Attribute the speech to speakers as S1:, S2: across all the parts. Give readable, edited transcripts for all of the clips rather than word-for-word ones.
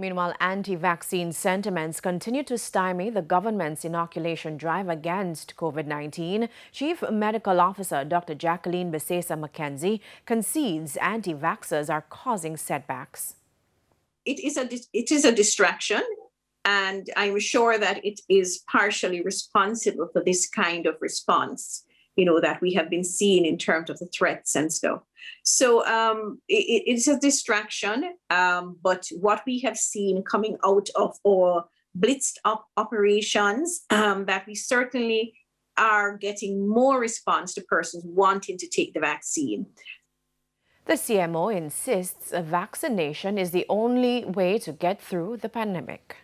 S1: Meanwhile, anti-vaccine sentiments continue to stymie the government's inoculation drive against COVID-19. Chief Medical Officer Dr. Jacqueline Bisasor-McKenzie concedes anti-vaxxers are causing setbacks.
S2: It is a distraction, and I'm sure that it is partially responsible for this kind of response, that we have been seeing in terms of the threats and stuff. So it's a distraction, but what we have seen coming out of our blitzed up operations, that we certainly are getting more response to persons wanting to take the vaccine.
S1: The CMO insists a vaccination is the only way to get through the pandemic.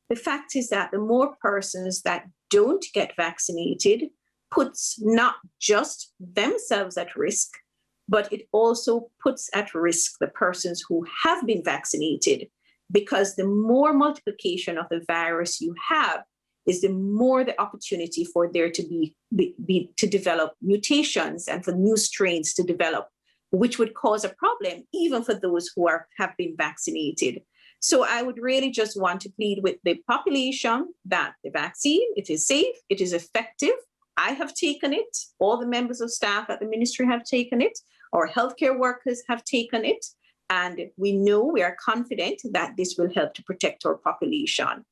S2: The fact is that the more persons that don't get vaccinated puts not just themselves at risk, but it also puts at risk the persons who have been vaccinated, because the more multiplication of the virus you have is the more the opportunity for there to to develop mutations and for new strains to develop, which would cause a problem even for those who have been vaccinated. So I would really just want to plead with the population that the vaccine, it is safe, it is effective. I have taken it. All the members of staff at the ministry have taken it. Our healthcare workers have taken it. And we are confident that this will help to protect our population.